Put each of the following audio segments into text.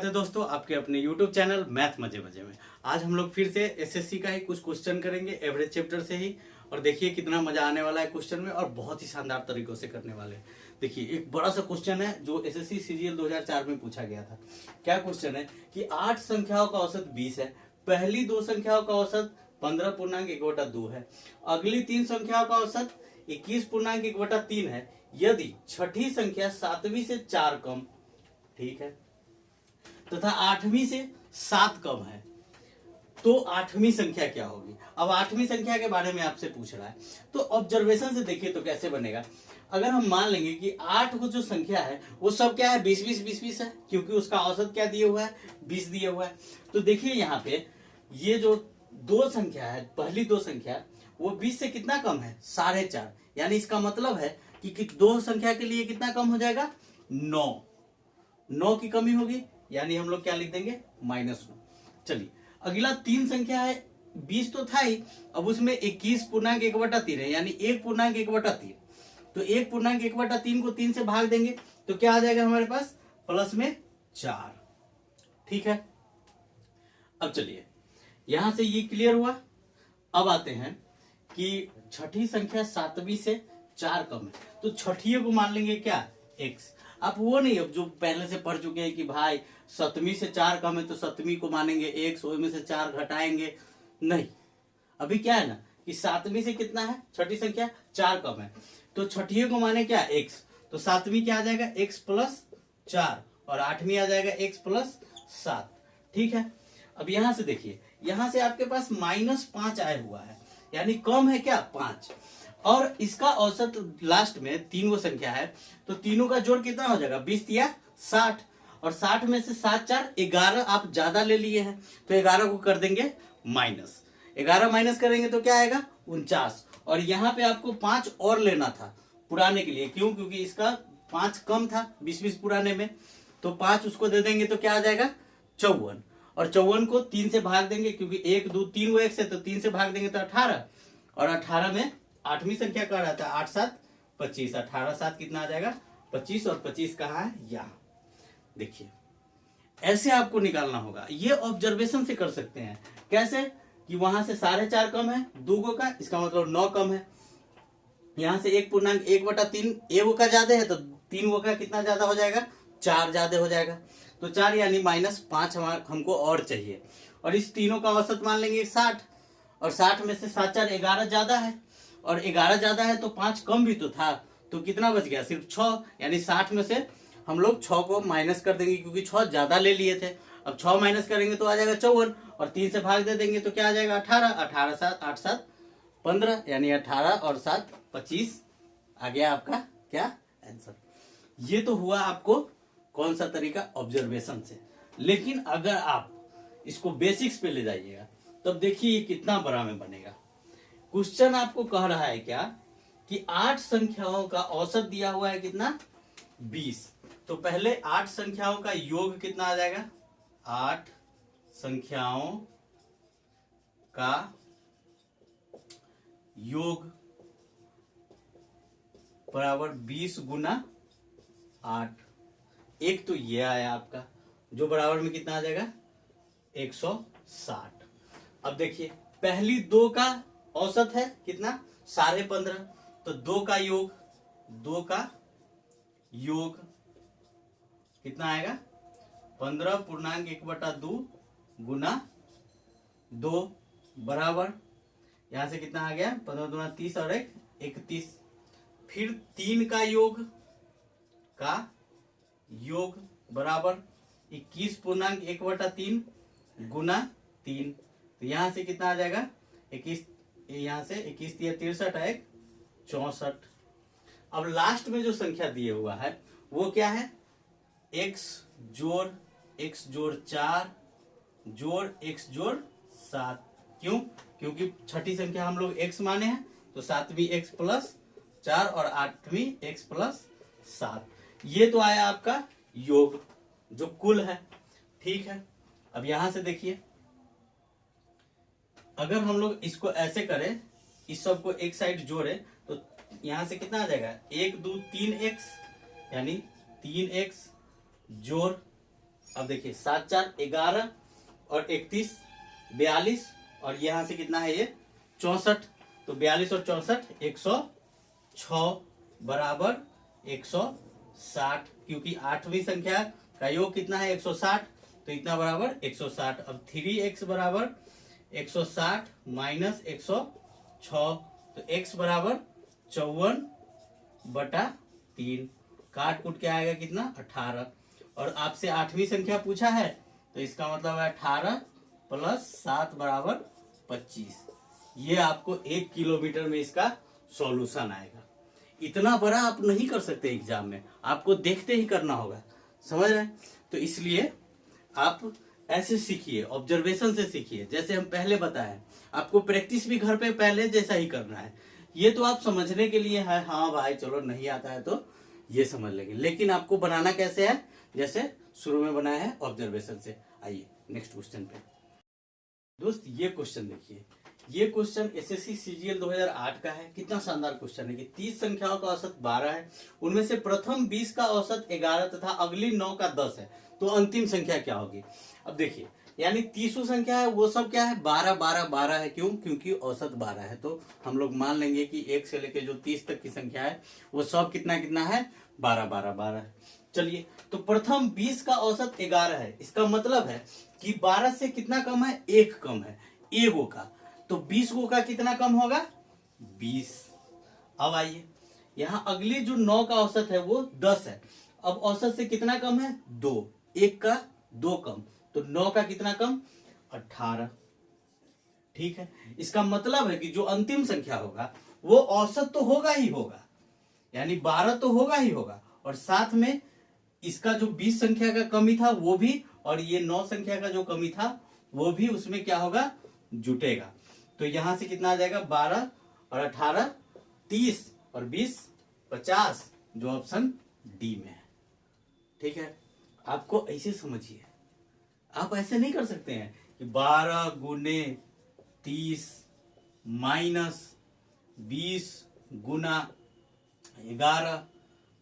है दोस्तों आपके अपने YouTube चैनल मैथ मजे मजे में। आज हम लोग फिर से एसएससी का ही कुछ क्वेश्चन करेंगे एवरेज चैप्टर से ही। और देखिए कितना मजा आने वाला है क्वेश्चन में और बहुत ही शानदार तरीकों से करने वाले हैं। देखिए एक बड़ा सा क्वेश्चन है जो एसएससी सीजीएल 2004 में पूछा गया था। क्या क्वेश्चन है कि 8 संख्याओं का औसत 20 है, पहली 2 संख्याओं का औसत 15.1/2 है, अगली 3 संख्याओं का औसत 21.1/3 है, यदि छठी संख्या 7वीं से 4 कम, ठीक है, तथा 8वीं से 7 कम है, तो 8वीं संख्या क्या होगी। अब 8वीं संख्या के बारे में आपसे पूछ रहा है, तो ऑब्जर्वेशन से देखिए तो कैसे बनेगा। अगर हम मान लेंगे कि 8 को जो संख्या है वो सब क्या है 20-20-20-20 है, क्योंकि उसका औसत क्या दिया हुआ है 20 दिया हुआ है। तो देखिए यहाँ पे ये जो 2 संख्या है, पहली 2 संख्या वो 20 से कितना कम है 4.5, यानी इसका मतलब है कि 2 संख्या के लिए कितना कम हो जाएगा 9 की कमी होगी, यानी हम लोग क्या लिख देंगे -9। चलिए अगला 3 संख्या है, 20 तो था ही, अब उसमें 21.1/3 है, यानी 1.1/3। तो 1.1/3 को 3 से भाग देंगे तो क्या आ जाएगा हमारे पास प्लस में 4। ठीक है, अब चलिए यहां से ये क्लियर हुआ। अब आते हैं कि छठी संख्या 7वीं से 4 कम है, तो छठियों को मान लेंगे क्या x। आप वो नहीं, अब जो पहले से पढ़ चुके हैं कि भाई 7वीं से 4 कम है तो 7वीं को मानेंगे x, में से 4 घटाएंगे, नहीं। अभी क्या है ना कि 7वीं से कितना है छठी संख्या 4 कम है, तो छठियों को माने क्या x, तो 7वीं क्या आ जाएगा x + 4 और 8वीं आ जाएगा x + 7। ठीक है, अब यहां से देखिए, यहां से आपके पास -5 आया हुआ है, यानी कम है क्या 5, और इसका औसत लास्ट में 3 संख्या है, तो तीनों का जोड़ कितना हो जाएगा 20 या 60, और 60 में से 7 4 11 आप ज्यादा ले लिए हैं, तो 11 को कर देंगे माइनस, 11 माइनस करेंगे तो क्या आएगा 49। और यहाँ पे आपको 5 और लेना था पुराने के लिए, क्यों, क्योंकि इसका 5 कम था 20-20 पुराने में, तो 5 उसको दे देंगे तो क्या आ जाएगा 54, और 54 को 3 से भाग देंगे, क्योंकि 1 2 3 वो x है, तो 3 से भाग देंगे तो 18, और 18 में 8वीं संख्या का रहता है 8 7 25, 18 7 कितना आ जाएगा 25, और 25 कहाँ है यहाँ। देखिए ऐसे आपको निकालना होगा, ये ऑब्जर्वेशन से कर सकते हैं। कैसे कि वहां से 4.5 कम है 2 का, इसका मतलब 9 कम है, यहां से 1.1/3 एगो का ज्यादा है, तो 3 का कितना ज्यादा हो जाएगा 4 ज्यादा हो जाएगा, तो 4 यानी -5 हमको और चाहिए। और इस तीनों का औसत मान लेंगे 60, और 60 में से 7 4 11 ज्यादा है, और 11 ज्यादा है तो 5 कम भी तो था, तो कितना बच गया सिर्फ 6, यानी 60 में से हम लोग 6 को माइनस कर देंगे, क्योंकि 6 ज्यादा ले लिए थे। अब 6 माइनस करेंगे तो आ जाएगा 54, और 3 से भाग दे देंगे तो क्या आ जाएगा 18, 18 7 8 7 15, यानी 18 और 7 25 आ गया आपका क्या आंसर। ये तो हुआ आपको कौन सा तरीका ऑब्जर्वेशन से। लेकिन अगर आप इसको बेसिक्स पे ले जाइएगा तब देखिए ये कितना बड़ा में बनेगा। क्वेश्चन आपको कह रहा है क्या कि 8 संख्याओं का औसत दिया हुआ है कितना 20, तो पहले 8 संख्याओं का योग कितना आ जाएगा, 8 संख्याओं का योग बराबर 20 × 8। एक तो ये आया आपका, जो बराबर में कितना आ जाएगा 160। अब देखिए पहली 2 का औसत है कितना 15.5, तो 2 का योग कितना आएगा 15.1/2 × 2 बराबर, यहां से कितना आ गया 15 दूना 30 और 1 31। फिर 3 का योग बराबर 21.1/3 × 3, तो यहां से कितना आ जाएगा 21, यहां से 21 63 और 1 64। अब लास्ट में जो संख्या दिए हुआ है वो क्या है x जोड़ x जोड़ 4 जोड़ x जोड़ 7। क्यों, क्योंकि छठी संख्या हम लोग x माने हैं, तो 7वीं x + 4 और 8वीं x + 7। ये तो आया आपका योग जो कुल है। ठीक है, अब यहां से देखिए अगर हम लोग इसको ऐसे करें, इस सब को एक साइड जोड़े, तो यहां से कितना आ जाएगा 1 2 3x, यानी 3x जोड़ अब देखिए 7 4 11 और 31 42 और यहाँ से कितना है ये 64। तो 42 और 64 106 बराबर 160, क्योंकि आठवीं संख्या का योग कितना है 160, तो इतना बराबर 160। अब 3x बराबर 160 माइनस 106, तो x बराबर 54/3। काट कूट के आएगा कितना 18। और आपसे आठवीं संख्या पूछा है, तो इसका मतलब है 18 + 7 बराबर 25। ये आपको 1 किलोमीटर में इसका सॉल्यूशन आएगा। इतना बड़ा आप नहीं कर सकते एग्जाम में, आपको देखते ही करना होगा, समझ रहे हैं। तो इसलिए आप ऐसे सीखिए, ऑब्जर्वेशन से सीखिए। जैसे हम पहले बताए, आपको प्रैक्टिस भी घर पे पहले जैसा ही करना है। ये तो आप समझने के लिए है, हाँ भाई चलो नहीं आता है तो ये समझ लेंगे, लेकिन आपको बनाना कैसे है, जैसे शुरू में बनाया है ऑब्जर्वेशन से। आइए नेक्स्ट क्वेश्चन पे। दोस्त ये क्वेश्चन देखिए, ये क्वेश्चन एसएससी सीजीएल 2008 का है। कितना शानदार क्वेश्चन है कि 30 संख्याओं का औसत 12 है, उनमें से प्रथम 20 का औसत 11 तथा अगली 9 का 10 है, तो अंतिम संख्या क्या होगी। अब देखिए, यानी 30 संख्या है वो सब क्या है 12 12 12 है। क्यों? क्योंकि औसत 12 है, तो हम लोग मान लेंगे कि 1 से लेके जो 30 तक की संख्या है वो सब कितना कितना है 12 12 12 है। चलिए, तो प्रथम 20 का औसत 11 है, इसका मतलब है कि 12 से कितना कम है, 1 कम है, एगो का, तो 20 गो का कितना कम होगा 20। अब आइए, यहाँ अगली जो 9 का औसत है वो 10 है। अब औसत से कितना कम है 2, 1 का 2 कम, तो 9 का कितना कम 18। ठीक है, इसका मतलब है कि जो अंतिम संख्या होगा वो औसत तो होगा ही होगा, यानी 12 तो होगा ही होगा, और साथ में इसका जो 20 संख्या का कमी था वो भी, और ये 9 संख्या का जो कमी था वो भी उसमें क्या होगा जुटेगा। तो यहां से कितना आ जाएगा 12 और 18 30 और 20 50, जो ऑप्शन डी में है। ठीक है, आपको ऐसे समझिए, आप ऐसे नहीं कर सकते हैं कि 12 गुने 30 माइनस 20 गुना 11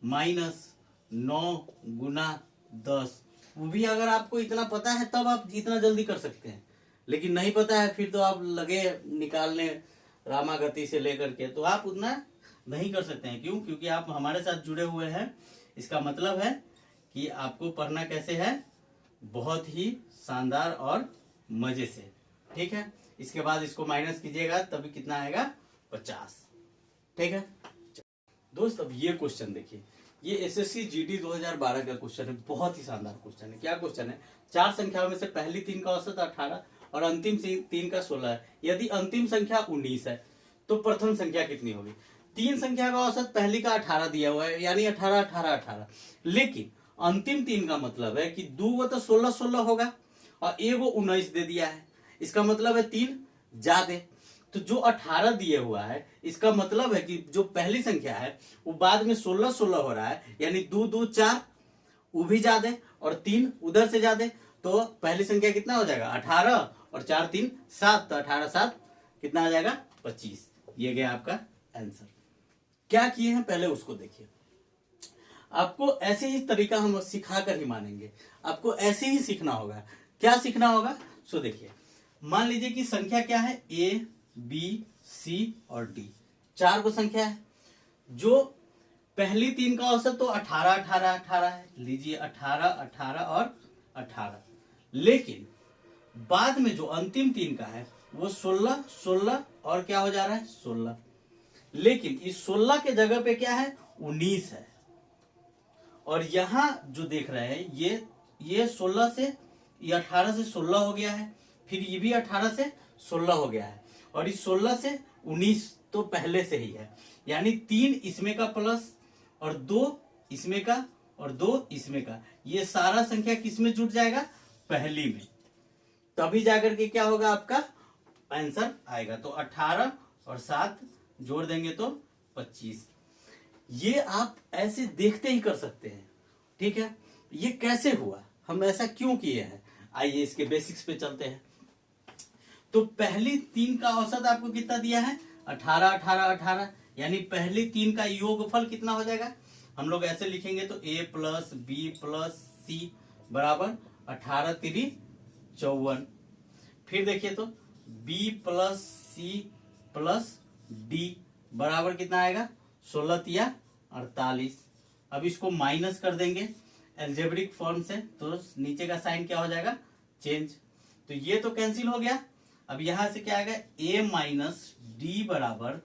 माइनस 9 गुना 10। वो भी अगर आपको इतना पता है तब आप इतना जल्दी कर सकते हैं, लेकिन नहीं पता है फिर तो आप लगे निकालने रामागति से लेकर के, तो आप उतना नहीं कर सकते हैं। क्यों? क्योंकि आप हमारे साथ जुड़े हुए हैं। इसका मतलब है कि आपको पढ़ना कैसे है, बहुत ही शानदार और मजे से। ठीक है, इसके बाद इसको माइनस कीजिएगा तभी कितना आएगा 50। ठीक है दोस्त, अब ये क्वेश्चन देखिए, ये एसएससी जीडी 2012 का क्वेश्चन है, बहुत ही शानदार क्वेश्चन है। क्या क्वेश्चन है, 4 संख्याओं में से पहली 3 का औसत 18 और अंतिम 3 का 16 है। यदि अंतिम संख्या 19 है तो प्रथम संख्या कितनी होगी। 3 संख्या का औसत पहली का 18 दिया हुआ है, यानी 18 18 18, लेकिन अंतिम 3 का मतलब है कि 2 तो 16 16 होगा और एगो 19 दे दिया है, इसका मतलब है 3 ज्यादा। तो जो 18 दिए हुआ है इसका मतलब है कि जो पहली संख्या है वो बाद में 16 16 हो रहा है, यानी 2 2 4 वो भी ज्यादा और 3 उधर से ज्यादा, तो पहली संख्या कितना हो जाएगा 18 और 4 3 7, तो 18 7 कितना आ जाएगा 25। ये गया आपका आंसर। क्या किए हैं पहले उसको देखिए। आपको ऐसे ही तरीका हम सिखा कर ही मानेंगे, आपको ऐसे ही सीखना होगा। क्या सीखना होगा, सो देखिए, मान लीजिए कि संख्या क्या है ए बी सी और डी, 4 को संख्या है। जो पहली 3 का औसत तो 18 18 18 है, लीजिए 18 18 और 18, लेकिन बाद में जो अंतिम 3 का है वो 16 16 और क्या हो जा रहा है 16, लेकिन इस 16 के जगह पे क्या है 19 है। और यहां जो देख रहे हैं ये 16 से, ये 18 से 16 हो गया है, फिर ये भी 18 से 16 हो गया है, और इस 16 से 19 तो पहले से ही है, यानी 3 इसमें का प्लस और 2 इसमें का और 2 इसमें का, ये सारा संख्या किस में जुट जाएगा पहली में, तभी जाकर के क्या होगा आपका आंसर आएगा। तो 18 और 7 जोड़ देंगे तो 25। ये आप ऐसे देखते ही कर सकते हैं। ठीक है, ये कैसे हुआ, हम ऐसा क्यों किए हैं, आइए इसके बेसिक्स पे चलते हैं। तो पहली 3 का औसत आपको कितना दिया है 18 18 18, यानी पहली 3 का योगफल कितना हो जाएगा, हम लोग ऐसे लिखेंगे तो a plus B plus C बराबर 18 3 54। फिर देखिए तो b plus C plus D बराबर कितना आएगा 16 तिया 48। अब इसको माइनस कर देंगे एल्जेब्रिक फॉर्म से, तो नीचे का साइन क्या हो जाएगा चेंज, तो ये तो कैंसिल हो गया। अब यहां से क्या आएगा a माइनस डी बराबर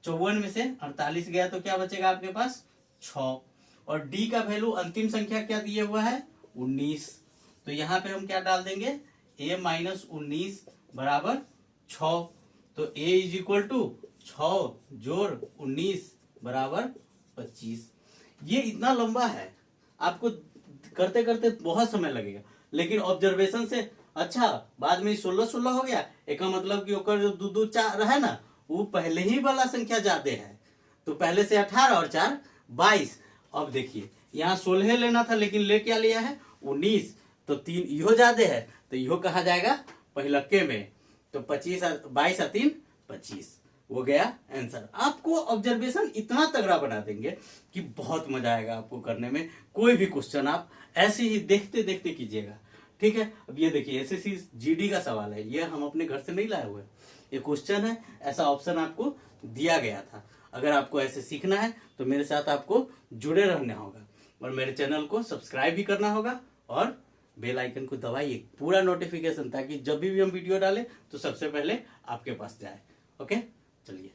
54 में से 48 गया तो क्या बचेगा आपके पास 6, और d का वैल्यू अंतिम संख्या क्या दिया हुआ है 19, तो यहाँ पे हम क्या डाल देंगे a माइनस 19 बराबर 6, तो a इज इक्वल टू 6 जोड़ 19 बराबर 25। ये इतना लंबा है, आपको करते करते बहुत समय लगेगा, लेकिन ऑब्जर्वेशन से अच्छा बाद में 16 हो गया, एक मतलब कि ओकर जो 2 4 है ना, वो पहले ही वाला संख्या ज्यादा है, तो पहले से 18 और 4 22। अब देखिए यहाँ 16 लेना था लेकिन ले क्या लिया है 19, तो 3 इहो ज्यादा है, तो इहो कहा जाएगा पहिलके में, तो 25 22 और 3 25 हो गया आंसर। आपको ऑब्जर्वेशन इतना तगड़ा बना देंगे कि बहुत मजा आएगा आपको करने में। कोई भी क्वेश्चन आप ऐसे ही देखते देखते कीजिएगा, ठीक है। अब ये देखिए एसएससी जीडी का सवाल है, ये हम अपने घर से नहीं लाए हुए, ये क्वेश्चन है, ऐसा ऑप्शन आपको दिया गया था। अगर आपको ऐसे सीखना है तो मेरे साथ आपको जुड़े रहना होगा और मेरे चैनल को सब्सक्राइब भी करना होगा और बेल आइकन को दबाइए पूरा नोटिफिकेशन, ताकि जब भी हम वीडियो डालें तो सबसे पहले आपके पास जाए। ओके, चलिए।